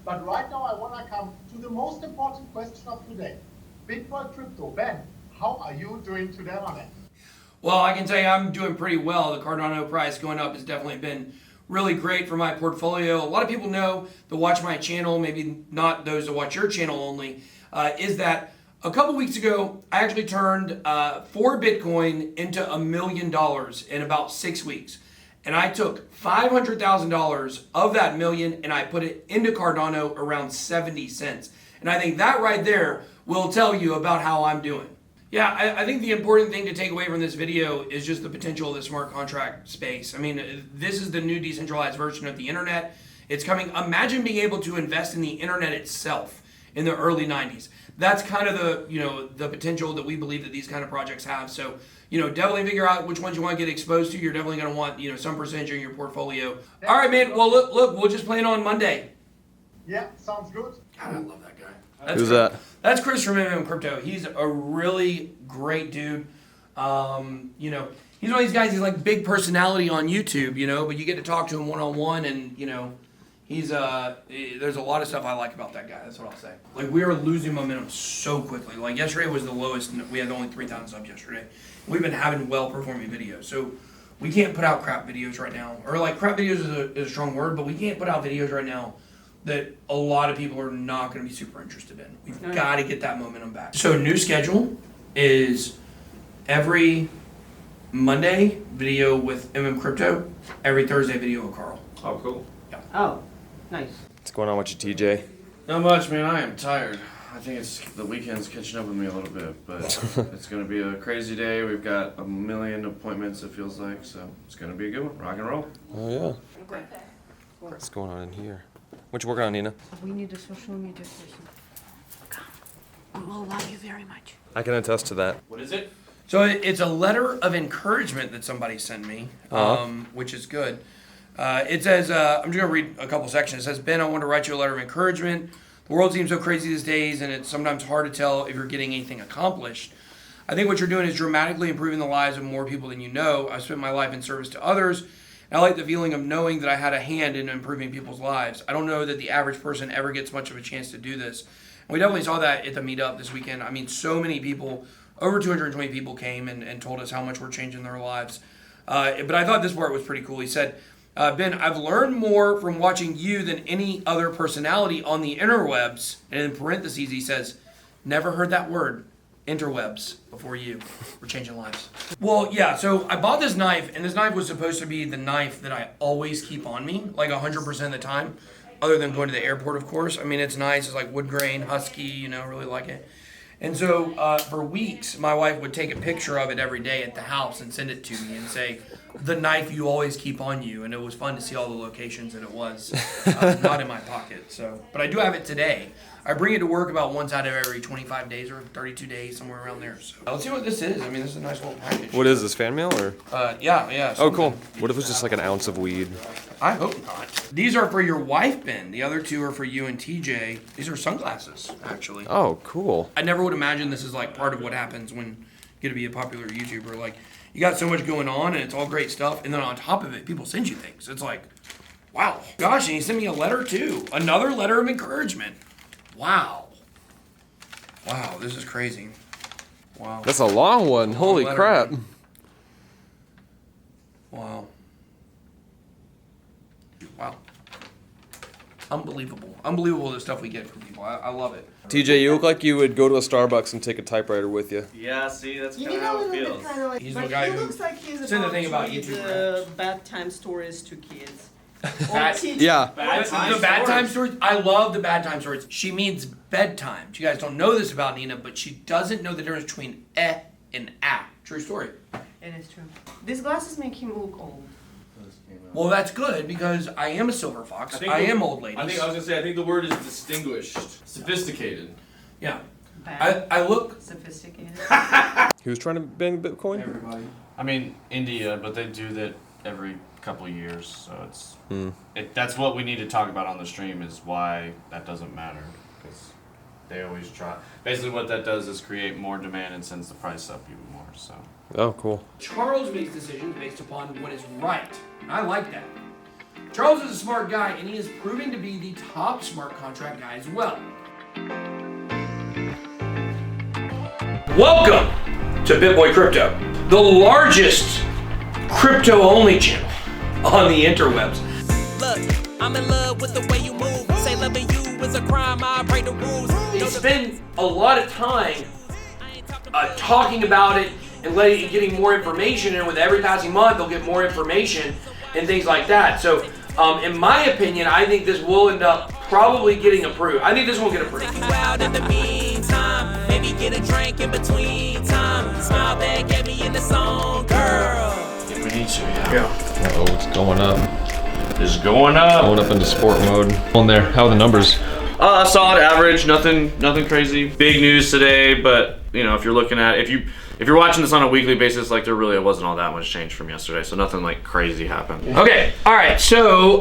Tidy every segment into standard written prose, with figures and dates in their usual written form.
But right now I want to come to the most important question of today. BitBoy Crypto. Ben, how are you doing today on it? Well, I can tell you I'm doing pretty well. The Cardano price going up has definitely been really great for my portfolio. A lot of people know that watch my channel, maybe not those that watch your channel only, is that a couple weeks ago, I actually turned 4 Bitcoin into $1 million in about 6 weeks. And I took $500,000 of that million and I put it into Cardano around 70 cents. And I think that right there will tell you about how I'm doing. Yeah, I think the important thing to take away from this video is just the potential of the smart contract space. I mean, this is the new decentralized version of the internet. It's coming. Imagine being able to invest in the internet itself in the early 90s. That's kind of the potential that we believe that these kind of projects have. So, definitely figure out which ones you want to get exposed to. You're definitely going to want, some percentage in your portfolio. All right, man. Well, look, we'll just plan on Monday. Yeah, sounds good. God, I love that guy. Who's that? That's Chris from MM Crypto. He's a really great dude. He's one of these guys, he's like big personality on YouTube, but you get to talk to him one-on-one and, he's there's a lot of stuff I like about that guy. That's what I'll say. Like, we are losing momentum so quickly. Like, yesterday was the lowest. We had only 3,000 subs yesterday. We've been having well-performing videos. So we can't put out crap videos right now. Or, like, crap videos is a strong word, but we can't put out videos right now that a lot of people are not going to be super interested in. We've got to get that momentum back. So new schedule is every Monday video with MM Crypto, every Thursday video with Carl. Oh, cool. Yeah. Oh, nice. What's going on with you, TJ? Not much, man. I am tired. I think it's the weekend's catching up with me a little bit, but it's going to be a crazy day. We've got 1 million appointments, it feels like, so it's going to be a good one. Rock and roll. Oh, yeah. Okay. What's going on in here? What you working on, Nina? We need a social media person. Come. We will love you very much. I can attest to that. What is it? So it's a letter of encouragement that somebody sent me, which is good. It says, I'm just going to read a couple sections. It says, Ben, I want to write you a letter of encouragement. The world seems so crazy these days, and it's sometimes hard to tell if you're getting anything accomplished. I think what you're doing is dramatically improving the lives of more people than you know. I've spent my life in service to others, and I like the feeling of knowing that I had a hand in improving people's lives. I don't know that the average person ever gets much of a chance to do this. And we definitely saw that at the meetup this weekend. I mean, so many people, over 220 people came and told us how much we're changing their lives. But I thought this part was pretty cool. He said, Ben, I've learned more from watching you than any other personality on the interwebs. And in parentheses, he says, never heard that word, interwebs, before you. We're changing lives. Well, yeah, so I bought this knife, and this knife was supposed to be the knife that I always keep on me, like 100% of the time, other than going to the airport, of course. I mean, it's nice. It's like wood grain, husky, really like it. And so for weeks, my wife would take a picture of it every day at the house and send it to me and say, the knife you always keep on you. And it was fun to see all the locations that it was not in my pocket. So, but I do have it today. I bring it to work about once out of every 25 days or 32 days, somewhere around there. So let's see what this is. I mean, this is a nice little package. What is this, fan mail or? Yeah. Oh, cool. What if it was just like an ounce of weed? I hope not. These are for your wife, Ben. The other two are for you and TJ. These are sunglasses, actually. Oh, cool. I never would imagine this is like part of what happens when you get to be a popular YouTuber. Like, you got so much going on and it's all great stuff, and then on top of it, people send you things. It's like, wow. Gosh, and he sent me a letter too. Another letter of encouragement. Wow. Wow, this is crazy. Wow. That's a long one. Holy letter. crap. Wow. Wow. Unbelievable. Unbelievable the stuff we get from people. I love it. TJ, you look like you would go to a Starbucks and take a typewriter with you. Yeah, see, that's kind You of know, how a it little feels. bit kind of like, He's the but guy he who looks like he's said the about thing to about read YouTube bedtime stories to kids. Bad- Or teach. Yeah. The bad time stories. I love the bad time stories. She means bedtime. You guys don't know this about Nina, but she doesn't know the difference between and a. True story. It is true. These glasses make him look old. Well, that's good because I am a silver fox. I think I am old ladies. I was gonna say, I think the word is distinguished, sophisticated. Yeah. Bad. I look. Sophisticated. Who's trying to bang Bitcoin? Everybody. I mean, India, but they do that every couple of years, so it's that's what we need to talk about on the stream is why that doesn't matter, because they always try. Basically, what that does is create more demand and sends the price up even more. So. Oh, cool. Charles makes decisions based upon what is right. I like that. Charles is a smart guy, and he is proving to be the top smart contract guy as well. Welcome to BitBoy Crypto, the largest crypto-only channel on the interwebs. Look, I'm in love with the way you move. Say loving you is a crime, I break the rules. They spend a lot of time talking about it and getting more information, and with every passing month they'll get more information and things like that. So in my opinion, I think this will end up probably getting approved. I think this will get approved. You out in the meantime, maybe get a drink in between time. Smile back at me in the song, girl. If we need to, yeah. Oh, it's going up. It's going up. Going up into sport mode. On there, how are the numbers? Solid average, nothing crazy. Big news today, but you know, if you're looking at if you're watching this on a weekly basis, like there really wasn't all that much change from yesterday, so nothing like crazy happened. Okay, all right. So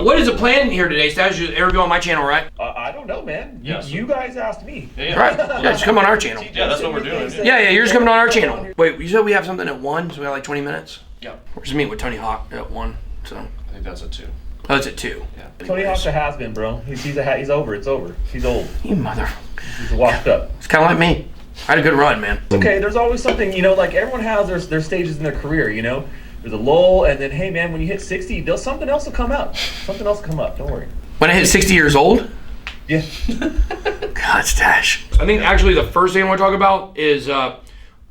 what is the plan here today? Stash, you ever go on my channel, right? I don't know, man. Yeah, You guys asked me. Yeah. Right. Yeah, just come on our channel. Yeah, that's what we're doing. Yeah, you're just coming on our channel. Wait, you said we have something at 1, so we got like 20 minutes? Yeah. We're just meeting with Tony Hawk at 1, so. I think that's a 2. Oh, it's at 2. Yeah. Tony Hawk's a has-been, bro. He's over. It's over. He's old. You mother. He's washed up. It's kind of like me. I had a good run, man. Okay, there's always something, like everyone has their stages in their career, There's a lull, and then, hey, man, when you hit 60, something else will come out. Something else will come up. Don't worry. When I hit 60 years old? Yeah. God, Stash. I think actually the first thing I want to talk about is a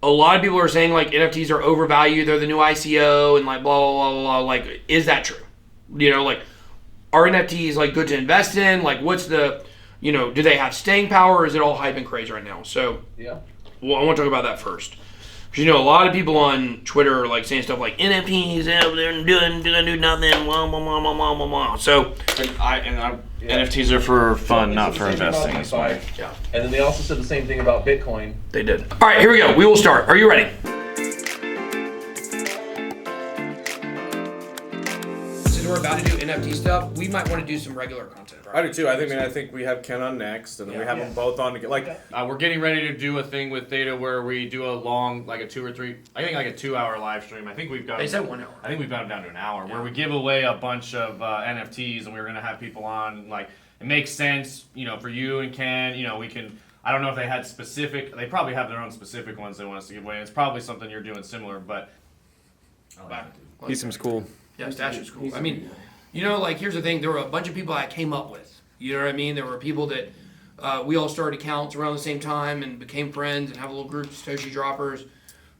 lot of people are saying like NFTs are overvalued. They're the new ICO and like blah, blah, blah, blah. Like, is that true? Like, are NFTs like good to invest in? Like, what's the, do they have staying power, or is it all hype and craze right now? So, Yeah. well, I want to talk about that first. Because, a lot of people on Twitter are like saying stuff like NFTs, they're doing nothing, blah, blah, blah, blah, blah, blah. So, NFTs are for fun, not for Same thing about investing. That's why. yeah, And then they also said the same thing about Bitcoin. they did. All right, here we go. We will start. Are you ready? Since we're about to do NFT stuff, we might want to do some regular content, right? I do too. I think we have Ken on next, and then we have them both on. We're getting ready to do a thing with Theta where we do a long, like a 2 or 3, I think like a 2-hour live stream. I think we've got. They said 1 hour. I think we've got it down to an hour where we give away a bunch of NFTs, and we're gonna have people on. Like, it makes sense, for you and Ken. We can. I don't know if they had specific. They probably have their own specific ones they want us to give away. It's probably something you're doing similar, but. He seems cool. Yeah, Stash is cool. I mean, here's the thing. There were a bunch of people I came up with. You know what I mean? There were people that we all started accounts around the same time and became friends and have a little group of Satoshi droppers.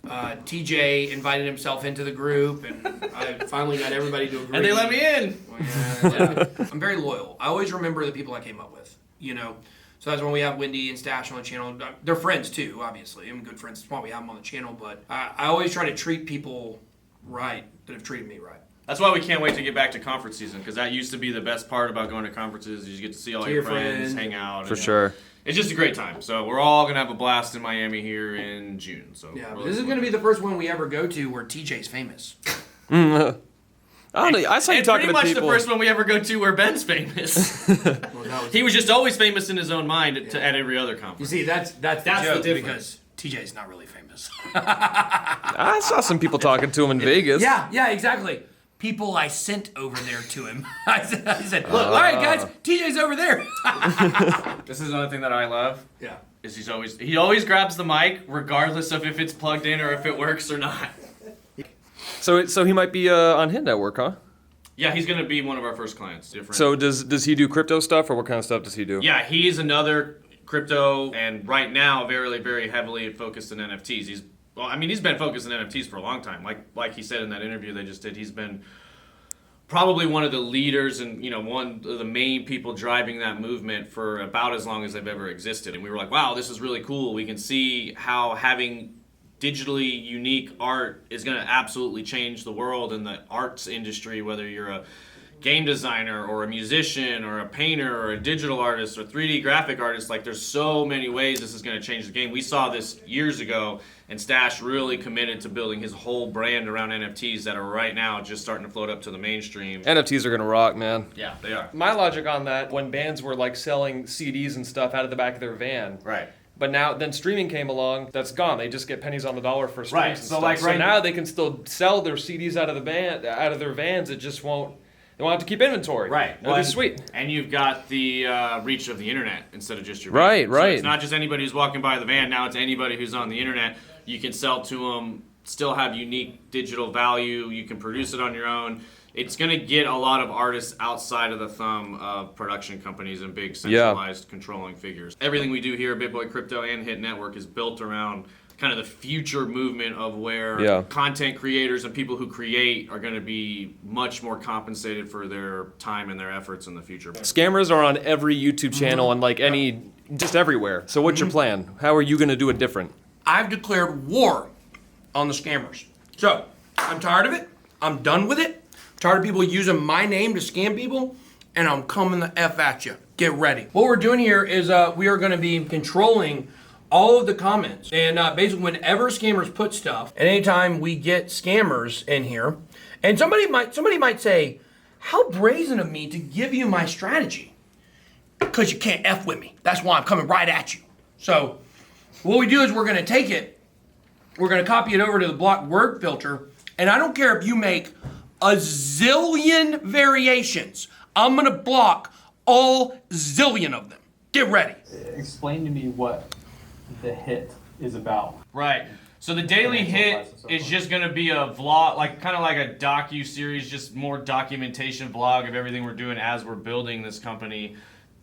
TJ invited himself into the group, and I finally got everybody to agree. And they let me in. Well, yeah. I'm very loyal. I always remember the people I came up with. So that's when we have Wendy and Stash on the channel. They're friends too, obviously. I'm good friends. That's why we have them on the channel. But I always try to treat people right that have treated me right. That's why we can't wait to get back to conference season, because that used to be the best part about going to conferences. You get to see all your friends, hang out. For sure. It's just a great time. So we're all going to have a blast in Miami here in June. So Yeah, but this is going to be the first one we ever go to where TJ's famous. I don't know. I saw you and talking pretty to much people. the first one we ever go to where Ben's famous. He was just always famous in his own mind at every other You conference. see, that's the the joke difference. because TJ's not really famous. I saw some people talking to him in Vegas. Yeah, exactly. People I sent over there to him. I said, look, all right, guys, TJ's over there. This is another thing that I love. Yeah. Is he always grabs the mic regardless of if it's plugged in or if it works or not. So he might be on Hit Network, huh? Yeah, he's gonna be one of our first clients. Different. So does he do crypto stuff, or what kind of stuff does he do? Yeah, he's another crypto, and right now very, very heavily focused in NFTs. He's been focused in NFTs for a long time. Like he said in that interview they just did, he's been probably one of the leaders and one of the main people driving that movement for about as long as they've ever existed. And we were like, wow, this is really cool. We can see how having digitally unique art is going to absolutely change the world and the arts industry, whether you're a game designer or a musician or a painter or a digital artist or 3D graphic artist. Like, there's so many ways this is going to change the game. We saw this years ago, and Stash really committed to building his whole brand around NFTs that are right now just starting to float up to the mainstream. NFTs are gonna rock, man. Yeah, they are. My logic on that, when bands were like selling CDs and stuff out of the back of their van. Right. But then streaming came along. That's gone. They just get pennies on the dollar for streams. Right. And stuff. So now they can still sell their CDs out of their vans. It They won't have to keep inventory. Right. That'd be sweet. And you've got the reach of the internet instead of just your Right, van. right. So it's not just anybody who's walking by the van. Now it's anybody who's on the internet. You can sell to them, still have unique digital value. You can produce it on your own. It's going to get a lot of artists outside of the thumb of production companies and big centralized controlling figures. Everything we do here at BitBoy Crypto and Hit Network is built around kind of the future movement of where content creators and people who create are going to be much more compensated for their time and their efforts in the future. Scammers are on every YouTube channel and like just everywhere. So what's your plan? How are you going to do it different? I've declared war on the scammers. So I'm tired of it. I'm done with it. I'm tired of people using my name to scam people, and I'm coming the F at you. Get ready. What we're doing here is we are going to be controlling all of the comments. And basically whenever scammers put stuff, and anytime we get scammers in here, and somebody might say, how brazen of me to give you my strategy. Because you can't F with me. That's why I'm coming right at you. So what we do is we're gonna take it, we're gonna copy it over to the block word filter, and I don't care if you make a zillion variations, I'm gonna block all zillion of them. Get ready. Explain to me what the hit is about. Right. So the daily hit is just going to be a vlog, like kind of like a docu-series, just more documentation vlog of everything we're doing as we're building this company.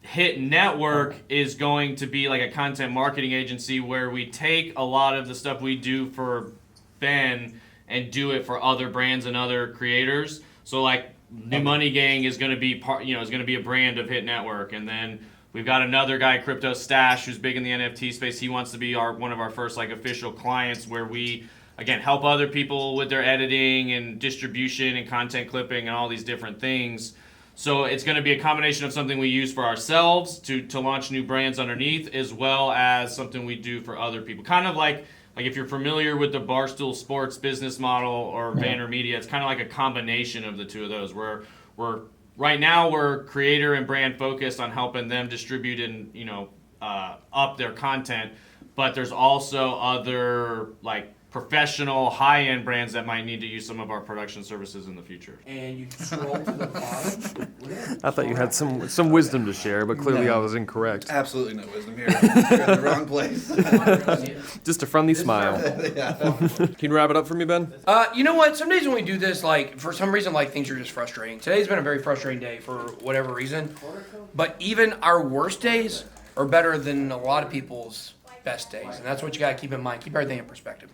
Hit Network is going to be like a content marketing agency where we take a lot of the stuff we do for Ben and do it for other brands and other creators. So like New Money Gang is going to be part, is going to be a brand of Hit Network, and then we've got another guy, Crypto Stash, who's big in the NFT space. He wants to be one of our first like official clients, where we again help other people with their editing and distribution and content clipping and all these different things. So it's going to be a combination of something we use for ourselves to launch new brands underneath, as well as something we do for other people. Kind of like if you're familiar with the Barstool Sports business model or VaynerMedia, it's kind of like a combination of the two of those, where right now we're creator and brand focused on helping them distribute and up their content, but there's also other like professional high-end brands that might need to use some of our production services in the future. And you scroll to the bottom. I thought you had some wisdom to share, but clearly I was incorrect. Absolutely no wisdom here. You're in the wrong place. Just a friendly smile. Can you wrap it up for me, Ben? You know what? Some days when we do this, like for some reason, like things are just frustrating. Today's been a very frustrating day for whatever reason. But even our worst days are better than a lot of people's best days, and that's what you gotta keep in mind. Keep everything in perspective.